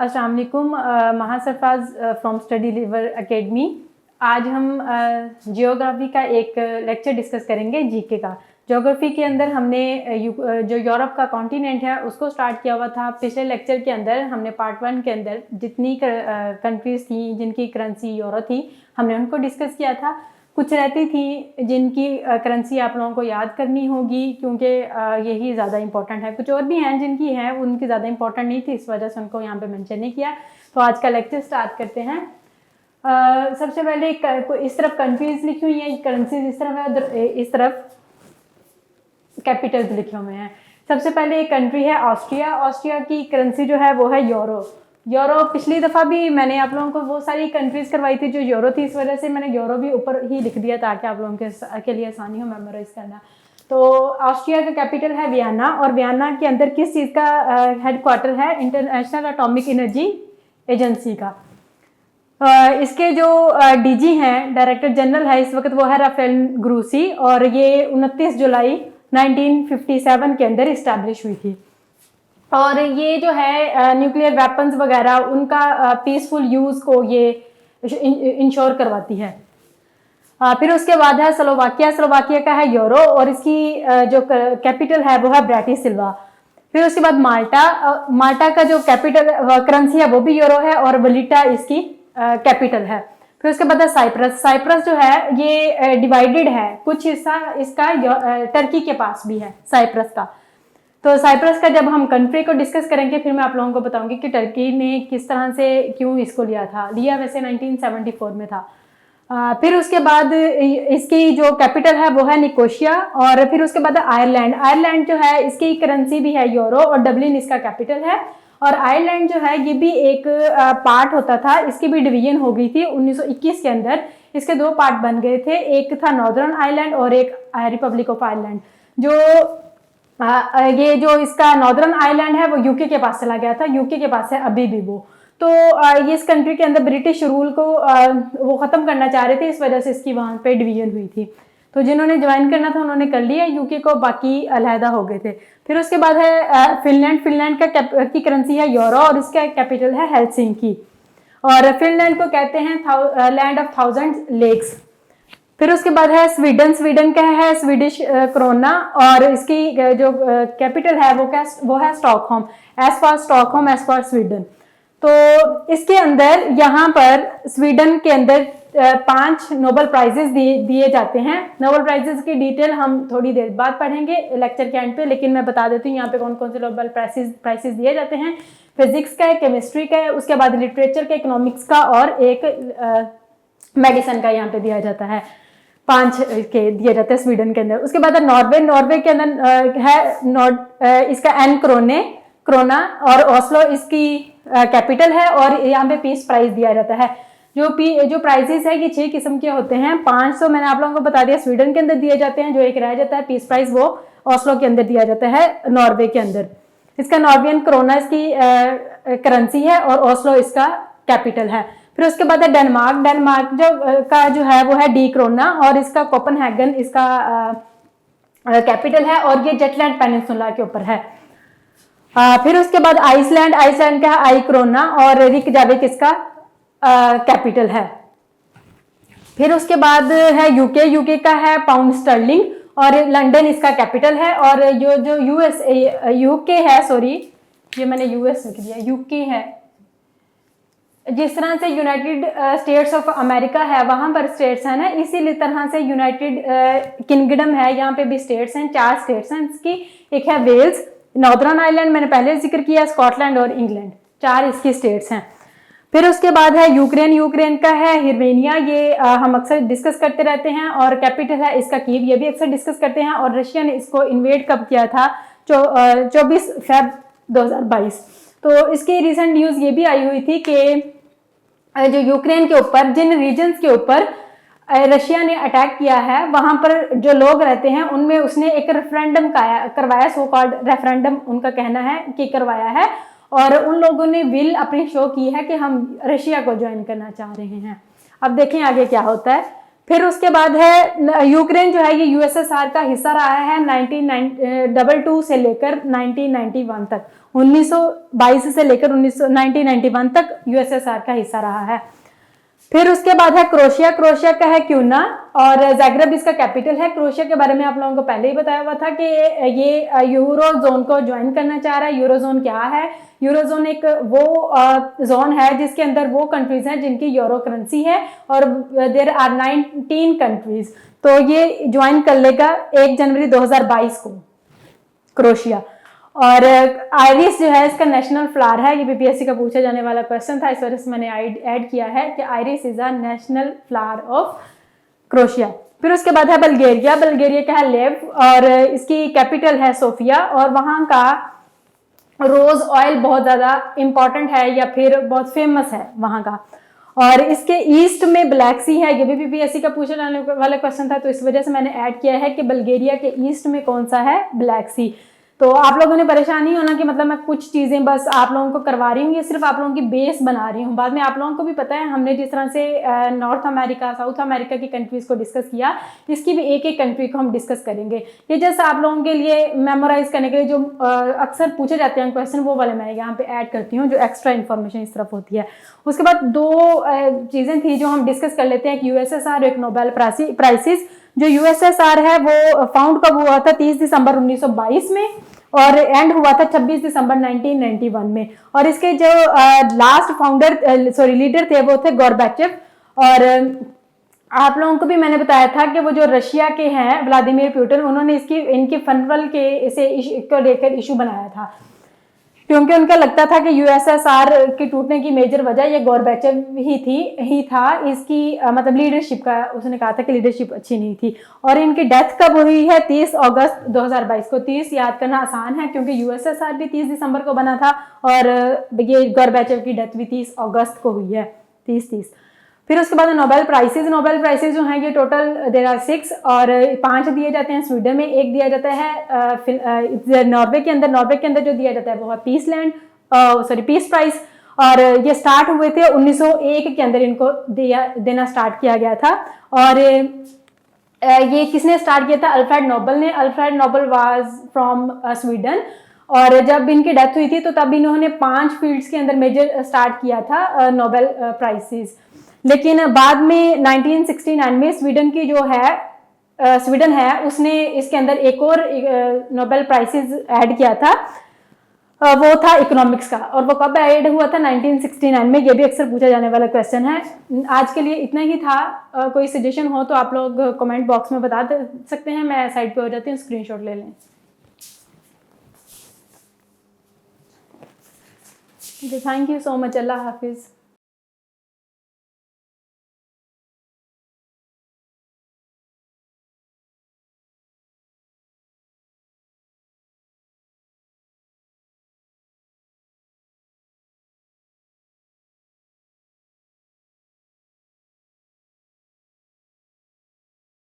अस्सलाम वालेकुम। महासरफराज from study liver academy. आज हम जियोग्राफी का एक लेक्चर डिस्कस करेंगे, जीके का। ज्योग्राफी के अंदर हमने जो यूरोप का कॉन्टिनेंट है उसको स्टार्ट किया हुआ था। पिछले लेक्चर के अंदर हमने पार्ट 1 के अंदर जितनी कंट्रीज़ थी जिनकी करेंसी यूरो थी, हमने उनको डिस्कस किया था। कुछ रहती थी जिनकी करेंसी आप लोगों को याद करनी होगी, क्योंकि यही ज़्यादा इंपॉर्टेंट है। कुछ और भी हैं जिनकी हैं, उनकी ज़्यादा इंपॉर्टेंट नहीं थी, इस वजह से उनको यहाँ पे मेंशन नहीं किया। तो आज का लेक्चर स्टार्ट करते हैं। सबसे पहले इस तरफ कंट्रीज़ लिखी हुई हैं, करेंसीज इस तरफ है, उधर इस तरफ कैपिटल्स लिखे हुए हैं। सबसे पहले एक कंट्री है ऑस्ट्रिया। ऑस्ट्रिया की करेंसी जो है वो है यूरो। यूरो पिछली दफ़ा भी मैंने आप लोगों को वो सारी कंट्रीज़ करवाई थी जो यूरो थी, इस वजह से मैंने यूरो भी ऊपर ही लिख दिया ताकि आप लोगों के लिए आसानी हो मेमोराइज करना। तो ऑस्ट्रिया का कैपिटल है वियना, और वियना के अंदर किस चीज़ का हेडक्वार्टर है? इंटरनेशनल एटॉमिक एनर्जी एजेंसी का। इसके जो डीजी हैं, डायरेक्टर जनरल है इस वक्त, वो है राफेल ग्रूसी, और ये 29 जुलाई 1957 के अंदर इस्टेब्लिश हुई थी। और ये जो है न्यूक्लियर वेपन्स वगैरह उनका पीसफुल यूज़ को ये इंश्योर करवाती है। फिर उसके बाद है स्लोवाकिया। स्लोवाकिया का है यूरो, और इसकी जो कैपिटल है वो है ब्राटिस्लावा। फिर उसके बाद माल्टा। माल्टा का जो कैपिटल करेंसी है वो भी यूरो है, और वलीटा इसकी कैपिटल है। फिर उसके बाद है साइप्रस। साइप्रस जो है ये डिवाइडेड है, कुछ हिस्सा इसका टर्की के पास भी है साइप्रस का। तो साइप्रस का जब हम कंट्री को डिस्कस करेंगे फिर मैं आप लोगों को बताऊंगी कि टर्की ने किस तरह से क्यों इसको लिया था। लिया वैसे 1974 में था। फिर उसके बाद इसकी जो कैपिटल है वो है निकोशिया। और फिर उसके बाद आयरलैंड। आयरलैंड जो है इसकी करेंसी भी है यूरो, और डबलिन इसका कैपिटल है। और आयरलैंड जो है ये भी एक पार्ट होता था, इसकी भी डिवीजन हो गई थी 1921 के अंदर। इसके दो पार्ट बन गए थे, एक था नॉर्दर्न आयरलैंड और एक रिपब्लिक ऑफ आयरलैंड। जो ये जो इसका नॉर्दर्न आयरलैंड है वो यूके के पास चला गया था, यूके के पास है अभी भी वो। तो ये इस कंट्री के अंदर ब्रिटिश रूल को वो ख़त्म करना चाह रहे थे, इस वजह से इसकी वहाँ पे डिवीजन हुई थी। तो जिन्होंने ज्वाइन करना था उन्होंने कर लिया यूके को, बाकी अलहदा हो गए थे। फिर उसके बाद है फिनलैंड। फिनलैंड की करेंसी है यूरो, और इसका कैपिटल है हेलसिंकी। और फिनलैंड को कहते हैं लैंड ऑफ 1000 लेक्स। फिर उसके बाद है स्वीडन। स्वीडन का है स्वीडिश क्रोना, और इसकी जो कैपिटल है वो है Stockholm. As for Stockholm, as for Sweden. तो इसके अंदर यहाँ पर स्वीडन के अंदर 5 नोबेल प्राइजेस दिए जाते हैं। नोबेल प्राइजेस की डिटेल हम थोड़ी देर बाद पढ़ेंगे लेक्चर के एंड पे, लेकिन मैं बता देती हूँ यहाँ पे कौन कौन से नोबेल प्राइजेस दिए जाते हैं। फिजिक्स का है, केमिस्ट्री का है, उसके बाद लिटरेचर का, इकोनॉमिक्स का, और एक मेडिसिन का यहाँ पे दिया जाता है। 5 के दिए जाते हैं स्वीडन के अंदर। उसके बाद नॉर्वे। नॉर्वे के अंदर है इसका एन क्रोना, और ओस्लो इसकी कैपिटल है, और यहाँ पे पीस प्राइज दिया जाता है। जो प्राइजेस है ये 6 किस्म के होते हैं। 500 मैंने आप लोगों को बता दिया स्वीडन के अंदर दिए जाते हैं, जो एक रह जाता है पीस प्राइज वो ओस्लो के अंदर दिया जाता है, नॉर्वे के अंदर। इसका नॉर्वेन क्रोना इसकी करेंसी है, और ओस्लो इसका कैपिटल है। फिर उसके बाद है डेनमार्क। डेनमार्क जो है वो है डी क्रोना, और इसका कोपनहेगन इसका कैपिटल है, और ये जेटलैंड पेनिनसुला के ऊपर है। फिर उसके बाद आइसलैंड। आइसलैंड का आई क्रोना, और रिकजाविक इसका कैपिटल है। फिर उसके बाद है यूके। यूके का है पाउंड स्टर्लिंग, और लंदन इसका कैपिटल है। और जो यूके है, सॉरी ये मैंने यूएस लिख दिया, यूके है। जिस तरह से यूनाइटेड स्टेट्स ऑफ अमेरिका है वहां पर स्टेट्स है ना, इसी तरह से यूनाइटेड किंगडम है, यहाँ पे भी स्टेट्स हैं। 4 स्टेट्स हैं इसकी। एक है वेल्स, नॉर्दर्न आयरलैंड मैंने पहले जिक्र किया, स्कॉटलैंड और इंग्लैंड, 4 इसकी स्टेट्स हैं। फिर उसके बाद है यूक्रेन। यूक्रेन का है हिर्वेनिया, ये हम अक्सर डिस्कस करते रहते हैं, और कैपिटल है इसका कीव, ये भी अक्सर डिस्कस करते हैं। और रशिया ने इसको इन्वेड कब किया था? 24 फेब 2022। तो इसकी रिसेंट न्यूज़ ये भी आई हुई थी कि जो यूक्रेन के ऊपर, जिन रीजन्स के ऊपर रशिया ने अटैक किया है, वहां पर जो लोग रहते हैं उनमें उसने एक रेफरेंडम करवाया, सो कॉल्ड रेफरेंडम उनका कहना है कि करवाया है, और उन लोगों ने विल अपनी शो की है कि हम रशिया को ज्वाइन करना चाह रहे हैं। अब देखें आगे क्या होता है। फिर उसके बाद है यूक्रेन जो है ये यूएसएसआर का हिस्सा रहा है 1922 से लेकर 1991 तक। 1922 से लेकर 1991 तक यूएसएसआर का हिस्सा रहा है। फिर उसके बाद है क्रोएशिया। क्रोएशिया का है क्यूना और ज़ाग्रेब इसका कैपिटल है। क्रोएशिया के बारे में आप लोगों को पहले ही बताया हुआ था कि ये यूरो जोन को ज्वाइन करना चाह रहा है। यूरो जोन क्या है? यूरो जोन एक वो जोन है जिसके अंदर वो कंट्रीज हैं जिनकी यूरो करेंसी है और देयर आर 19 कंट्रीज। तो ये ज्वाइन कर लेगा 1 जनवरी 2022 को क्रोएशिया। और आयरिस जो है इसका नेशनल फ्लावर है। ये बीपीएससी का पूछा जाने वाला क्वेश्चन था, इस वजह से मैंने ऐड किया है कि iris is a national flower of Croatia. फिर उसके बाद है बल्गेरिया। बल्गेरिया का है लेव और इसकी कैपिटल है सोफिया और वहाँ का रोज ऑयल बहुत ज़्यादा इम्पॉर्टेंट है या फिर बहुत फेमस है वहाँ का। और इसके ईस्ट में ब्लैक सी है। ये भी बीपीएससी का पूछा जाने वाला क्वेश्चन था, तो इस वजह से मैंने ऐड किया है कि बल्गेरिया के ईस्ट में कौन सा है? ब्लैक सी। तो आप लोगों ने परेशान नहीं होना कि मतलब मैं कुछ चीज़ें बस आप लोगों को करवा रही हूँ, ये सिर्फ आप लोगों की बेस बना रही हूँ। बाद में आप लोगों को भी पता है हमने जिस तरह से नॉर्थ अमेरिका, साउथ अमेरिका की कंट्रीज़ को डिस्कस किया, इसकी भी एक एक कंट्री को हम डिस्कस करेंगे। ये जैसे आप लोगों के लिए मेमोराइज करने के लिए जो अक्सर पूछे जाते हैं क्वेश्चन, वो वाले मैं यहाँ पे ऐड करती हूँ जो एक्स्ट्रा इन्फॉर्मेशन इस तरफ होती है। उसके बाद 2 चीज़ें थी जो हम डिस्कस कर लेते हैं, एक यूएसएसआर और एक नोबेल प्राइसेस। जो यूएसएसआर है वो फाउंड कब हुआ था? 30 दिसंबर 1922 में और एंड हुआ था 26 दिसंबर 1991 में। और इसके जो लास्ट लीडर थे वो थे गोर्बाचेव। और आप लोगों को भी मैंने बताया था कि वो जो रशिया के हैं व्लादिमीर पुतिन, उन्होंने इनकी फनवल के को लेकर इशू बनाया था, क्योंकि उनका लगता था कि यूएसएसआर के टूटने की मेजर वजह ये गोर्बाचेव ही था। इसकी मतलब लीडरशिप का, उसने कहा था कि लीडरशिप अच्छी नहीं थी। और इनकी डेथ कब हुई है? 30 अगस्त 2022 को। 30 याद करना आसान है क्योंकि यूएसएसआर भी 30 दिसंबर को बना था और ये गोर्बाचेव की डेथ भी 30 अगस्त को हुई है। 30। फिर उसके बाद नोबेल प्राइसेस। नोबेल प्राइसेस जो हैं ये टोटल देयर आर 6 और 5 दिए जाते हैं स्वीडन में, 1 दिया जाता है नॉर्वे के अंदर। नॉर्वे के अंदर जो दिया जाता है वो है पीस प्राइज। और ये स्टार्ट हुए थे 1901 के अंदर, इनको देना स्टार्ट किया गया था। और ये किसने स्टार्ट किया था? अल्फ्रेड नोबेल ने। Alfred Nobel was from Sweden. और जब इनकी डेथ हुई थी तो तब इन्होंने 5 फील्ड्स के अंदर मेजर स्टार्ट किया था नोबेल प्राइसेस। लेकिन बाद में 1969 में स्वीडन है उसने इसके अंदर एक और नोबेल प्राइसेस ऐड किया था, वो था इकोनॉमिक्स का। और वो कब ऐड हुआ था? 1969 में। ये भी अक्सर पूछा जाने वाला क्वेश्चन है। आज के लिए इतना ही था। कोई सजेशन हो तो आप लोग कमेंट बॉक्स में बता सकते हैं, मैं साइड पे हो जाती हूँ, स्क्रीनशॉट ले लें। Thank you so much. अल्लाह हाफिज़।